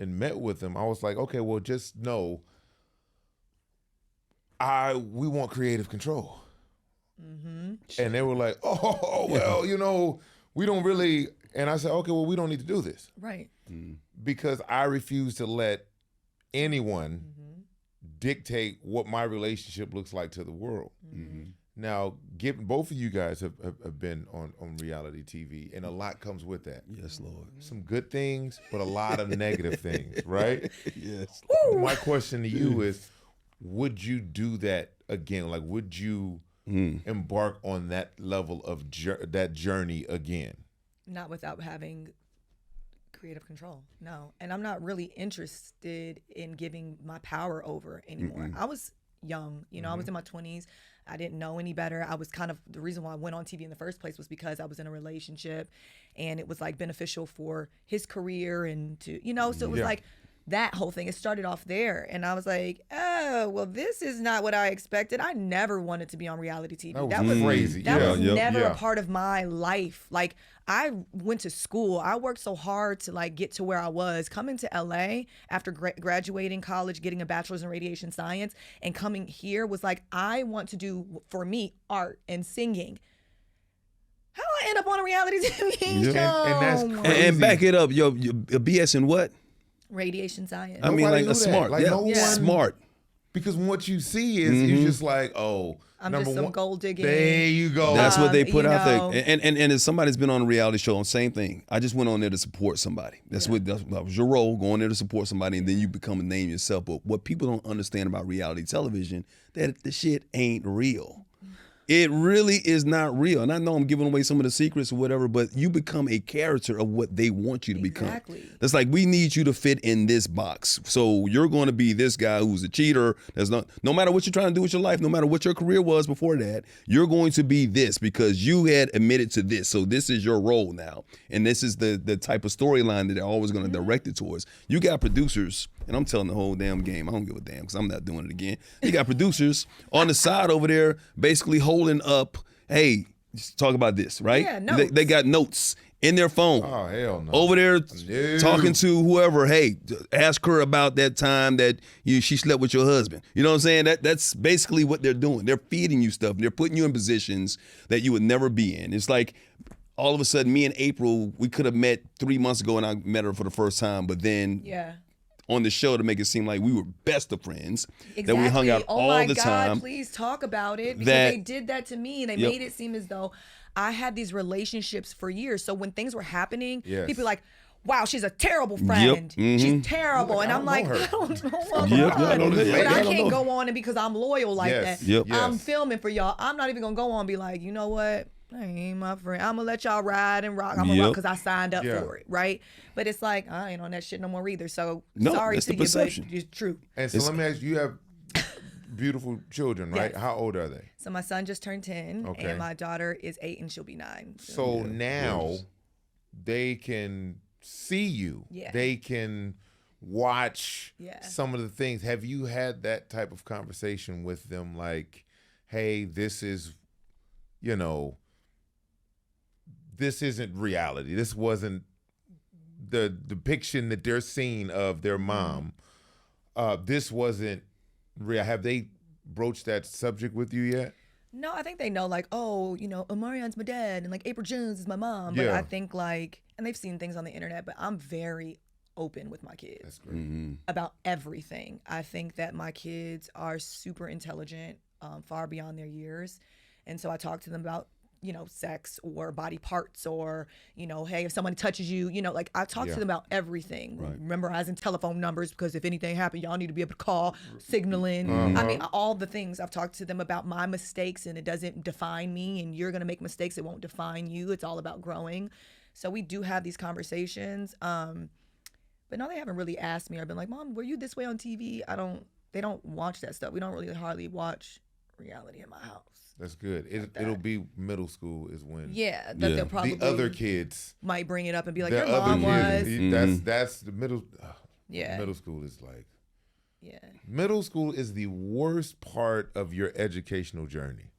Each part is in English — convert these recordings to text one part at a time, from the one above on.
and met with them, I was like, okay, well, just know we want creative control. Mm-hmm. And they were like, oh, well, you know, we don't really. And I said, okay, well, we don't need to do this. Right. Because I refuse to let anyone dictate what my relationship looks like to the world. Now, both of you guys have been on reality TV, and a lot comes with that. Yes, Lord. Some good things, but a lot of negative things, right? Yes. My question to you is, would you do that again? Like, would you embark on that level of that journey again? Not without having creative control, no. And I'm not really interested in giving my power over anymore. I was young, you know, I was in my 20s. I didn't know any better. I was kind of, the reason why I went on TV in the first place was because I was in a relationship and it was like beneficial for his career and to, you know, so it was like that whole thing. It started off there and I was like, oh, well, this is not what I expected. I never wanted to be on reality TV. That was crazy. That was never a part of my life. Like, I went to school. I worked so hard to like get to where I was. Coming to LA after graduating college, getting a bachelor's in radiation science, and coming here was like, I want to do, for me, art and singing. How do I end up on a reality TV show? And that's crazy. And back it up, yo, BS in what? Radiation science. I mean, like a smart. Like, no one, smart. Because what you see is you're just like, oh, I'm just some gold digging. There you go. That's what they put out know. there. And if somebody's been on a reality show, same thing. I just went on there to support somebody. That was your role, going there to support somebody, and then you become a name yourself. But what people don't understand about reality television, that the shit ain't real. It really is not real. And I know I'm giving away some of the secrets or whatever, but you become a character of what they want you to become. It's like, we need you to fit in this box. So you're going to be this guy who's a cheater. No matter what you're trying to do with your life, no matter what your career was before that, you're going to be this because you had admitted to this. So this is your role now. And this is the type of storyline that they're always going to direct it towards. You got producers, and I'm telling the whole damn game. I don't give a damn because I'm not doing it again. You got producers on the side over there basically holding up, hey, just talk about this, right? Yeah, notes. They got notes in their phone. Oh, hell no. Over there talking to whoever, hey, ask her about that time that she slept with your husband. You know what I'm saying? That's basically what they're doing. They're feeding you stuff. They're putting you in positions that you would never be in. It's like, all of a sudden, me and April, we could have met 3 months ago and I met her for the first time, but then on the show to make it seem like we were best of friends, that we hung out all the time. Please talk about it, because they did that to me and they made it seem as though I had these relationships for years. So when things were happening, people were like, wow, she's a terrible friend. She's terrible. And I'm like, I don't know. But I can't go on and because I'm loyal like that. I'm filming for y'all. I'm not even going to go on and be like, you know what? I ain't my friend. I'm going to let y'all ride and rock. I'm going to rock because I signed up for it, right? But it's like, I ain't on that shit no more either. So sorry to you, but it's true. And so let me ask you, have beautiful children, right? Yes. How old are they? So my son just turned 10 and my daughter is 8 and she'll be 9. So now they can see you. They can watch some of the things. Have you had that type of conversation with them? Like, hey, this is, you know, this isn't reality. This wasn't the depiction that they're seeing of their mom. This wasn't real. Have they broached that subject with you yet? No, I think they know, like, oh, you know, Omarion's my dad and like Apryl Jones is my mom. But I think like, and they've seen things on the internet, but I'm very open with my kids. That's great. About everything. I think that my kids are super intelligent, far beyond their years. And so I talk to them about, you know, sex or body parts or, you know, hey, if someone touches you, you know, like I talk to them about everything. Memorizing telephone numbers because if anything happened, y'all need to be able to call, signaling. I mean, all the things. I've talked to them about my mistakes and it doesn't define me and you're going to make mistakes. It won't define you. It's all about growing. So we do have these conversations. But no, they haven't really asked me or been like, Mom, were you this way on TV? They don't watch that stuff. We don't really hardly watch reality in my house. That's good. It'll be middle school is when. They'll probably the other kids might bring it up and be like, your mom was. That's the middle. Middle school is like. Middle school is the worst part of your educational journey.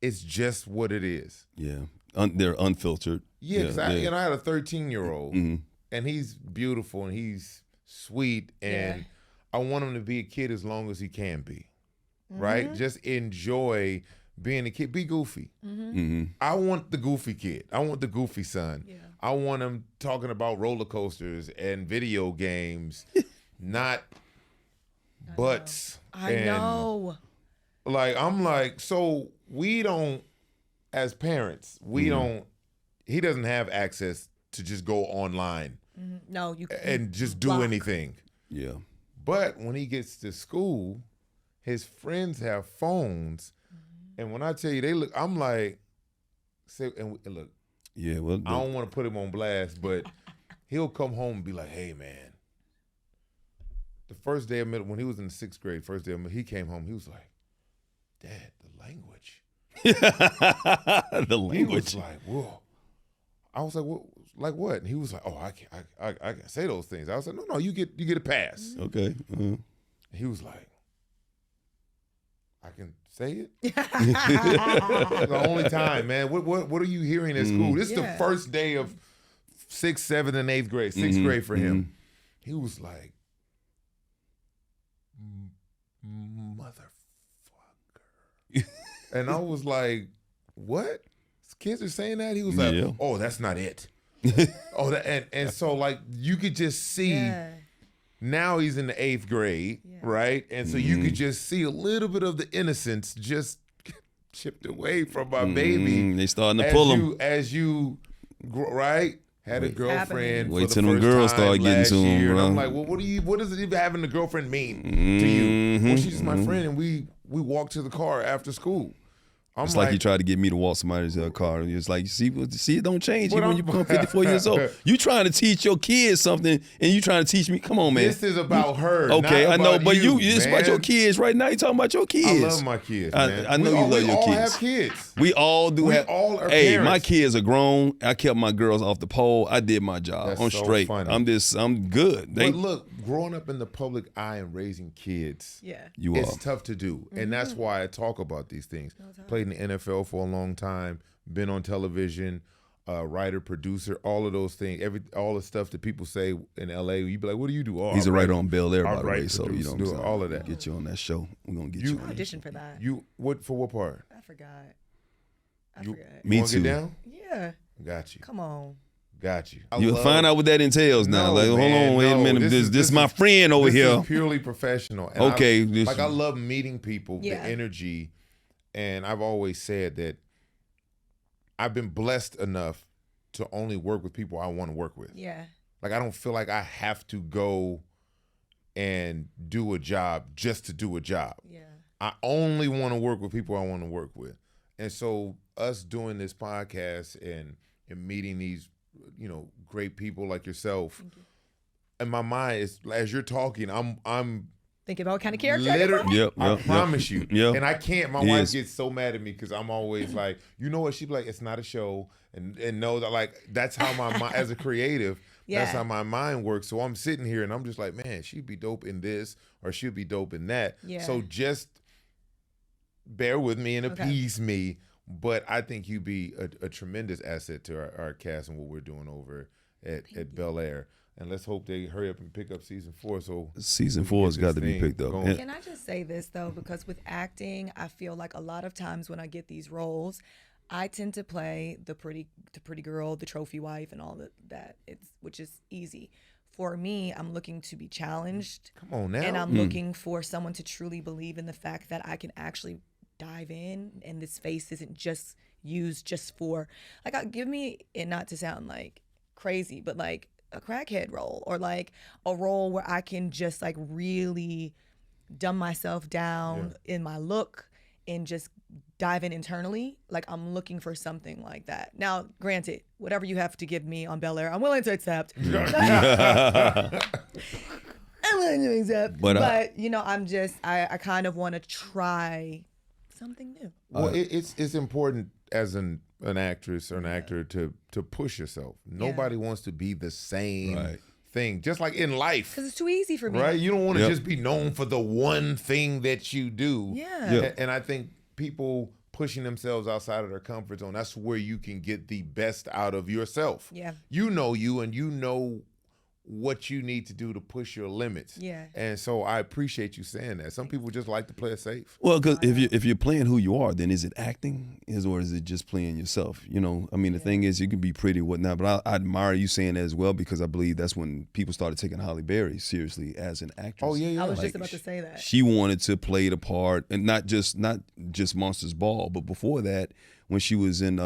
It's just what it is. They're unfiltered. Because I had a 13-year-old and he's beautiful and he's sweet, and I want him to be a kid as long as he can be, right? Just enjoy being a kid. Be goofy. I want the goofy kid. I want the goofy son. Yeah. I want him talking about roller coasters and video games, not butts. I know. Like, I'm like, so we don't, as parents, we don't, he doesn't have access to just go online. No, you can't. And just do anything. Yeah. But when he gets to school, his friends have phones. And when I tell you, they look, I'm like, say, and look, yeah, well, I don't want to put him on blast, but he'll come home and be like, hey, man. The first day of middle, when he was in the 6th grade, first day of middle, he came home, he was like, Dad, the language. The language. He was like, whoa. I was like, what? Like what? And he was like, oh, I can't say those things. I was like, no, you get a pass. Okay. He was like, I can say it? The only time, man. What are you hearing at school? This is the first day of 6th, 7th, and 8th grade, 6th grade for him. He was like, motherfucker. And I was like, what? Kids are saying that? He was like, oh, that's not it. Oh, and so like you could just see now he's in the 8th grade, right? And so you could just see a little bit of the innocence just chipped away from my baby. They starting to pull him. As you grow, right? Had a girlfriend. Wait till them girls start getting to him, bro. And I'm like, well, what does it even having a girlfriend mean to you? Well, she's my friend, and we walk to the car after school. It's like you tried to get me to walk somebody's car. It's like, see, it don't change even when you become 54 years old. You trying to teach your kids something, and you trying to teach me. Come on, man. This is about her. Okay, not I know, about but it's about your kids right now. You talking about your kids. I love my kids, man. I know you love your kids. We all have kids. We all do have. All are hey, parents. my kids are grown. I kept my girls off the pole. I did my job. That's I'm so straight. funny. I'm good. But look, growing up in the public eye and raising kids, it's tough to do. And that's why I talk about these things. Played in the NFL for a long time, been on television, writer, producer, all of those things, all the stuff that people say in LA, you be like, what do you do? Oh, he's a writer on Bel Air, by the way, producer, so you know what I'm saying? all of that. Get you on that show. We're gonna get you on. Audition for that. For what part? I forgot. Me too. Get down? Yeah. Got you. Come on. Got you. You'll find out what that entails now. Like, hold on, wait a minute. This is my friend over here. This is purely professional. And okay. I love meeting people, the energy, and I've always said that I've been blessed enough to only work with people I want to work with. Yeah. Like, I don't feel like I have to go and do a job just to do a job. Yeah. I only want to work with people I want to work with. And so us doing this podcast and meeting these, great people like yourself, in my mind, is as you're talking, I'm thinking about what kind of character. I promise you. Yep. And I can't. My wife gets so mad at me because I'm always like, you know what? She'd be like, it's not a show, and know that, like, that's how my mind, as a creative, that's how my mind works. So I'm sitting here and I'm just like, man, she'd be dope in this or she'd be dope in that. Yeah. So just bear with me and appease me. But I think you'd be a tremendous asset to our cast and what we're doing over at Bel Air. And let's hope they hurry up and pick up season 4. So season 4 has got to be picked up. Can I just say this though? Because with acting, I feel like a lot of times when I get these roles, I tend to play the pretty girl, the trophy wife, and all that. Which is easy. For me, I'm looking to be challenged. Come on now. And I'm looking for someone to truly believe in the fact that I can actually dive in, and this face isn't just used just for, like, give me, and not to sound like crazy, but like a crackhead role, or like a role where I can just like really dumb myself down in my look and just dive in internally. Like, I'm looking for something like that. Now, granted, whatever you have to give me on Bel Air, I'm willing to accept. I'm willing to accept. But I kind of want to try something new. Well, it's important as an actress or an actor to push yourself. Nobody wants to be the same thing, just like in life. Because it's too easy for me. Right? You don't want to just be known for the one thing that you do. Yeah. And I think people pushing themselves outside of their comfort zone, that's where you can get the best out of yourself. Yeah. You know you, and you know what you need to do to push your limits. Yeah. And so I appreciate you saying that. Some people just like to play it safe. Well, because if you're playing who you are, then is it acting, or is it just playing yourself? You know, I mean, the thing is, you can be pretty, whatnot, but I admire you saying that as well, because I believe that's when people started taking Halle Berry seriously as an actress. Oh yeah. I was just about to say that. She wanted to play the part, and not just Monsters Ball, but before that, when she was in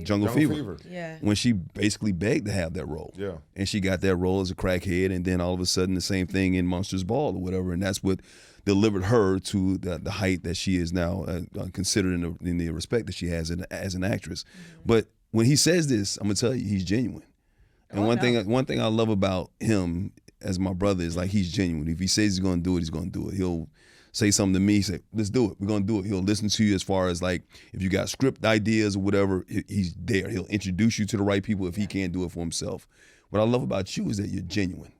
Jungle Fever. Yeah. When she basically begged to have that role. Yeah. And she got that role as a crackhead, and then all of a sudden the same thing in Monsters Ball or whatever, and that's what delivered her to the height that she is now, considered in the respect that she has as an actress. Mm-hmm. But when he says this, I'm gonna tell you, he's genuine. And one thing I love about him as my brother is, like, he's genuine. If he says he's gonna do it, he's gonna do it. He'll say something to me, say, let's do it, we're gonna do it. He'll listen to you as far as, like, if you got script ideas or whatever, he's there. He'll introduce you to the right people if he can't do it for himself. What I love about you is that you're genuine.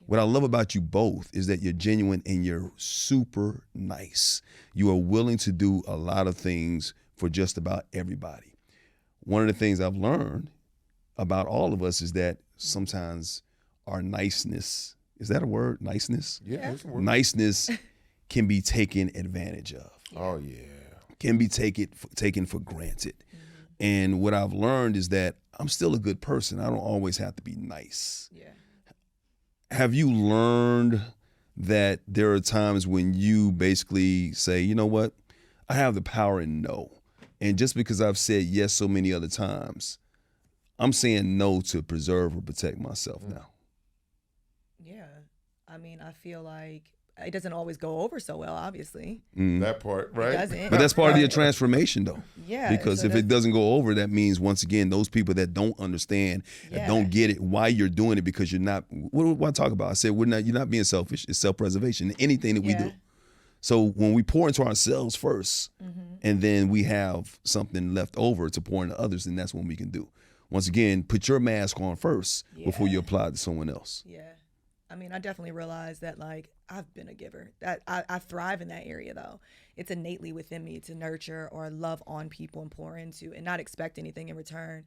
What I love about you both is that you're genuine and you're super nice. You are willing to do a lot of things for just about everybody. One of the things I've learned about all of us is that sometimes our niceness, is that a word? Niceness? Yeah, it's a word. Niceness can be taken advantage of. Oh yeah. Can be taken for granted. Mm-hmm. And what I've learned is that I'm still a good person. I don't always have to be nice. Yeah. Have you learned that there are times when you basically say, you know what, I have the power in no. And just because I've said yes so many other times, I'm saying no to preserve or protect myself now. Yeah. I mean, I feel like it doesn't always go over so well, obviously. That part, right? It doesn't. But that's part of your transformation, though. Yeah. Because so if it doesn't go over, that means, once again, those people that don't understand, that don't get it, why you're doing it, because you're not, what do I talk about? I said, you're not being selfish. It's self-preservation in anything that we do. So when we pour into ourselves first, and then we have something left over to pour into others, then that's when we can do. Once again, put your mask on first before you apply it to someone else. Yeah. I mean, I definitely realized that, like, I've been a giver. That I thrive in that area, though. It's innately within me to nurture or love on people and pour into and not expect anything in return.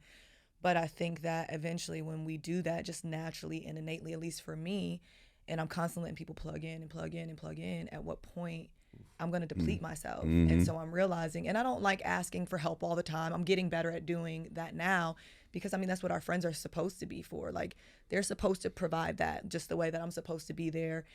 But I think that eventually when we do that, just naturally and innately, at least for me, and I'm constantly letting people plug in and plug in and plug in, at what point I'm going to deplete myself. And so I'm realizing, and I don't like asking for help all the time. I'm getting better at doing that now, because I mean, that's what our friends are supposed to be for. Like, they're supposed to provide that just the way that I'm supposed to be there,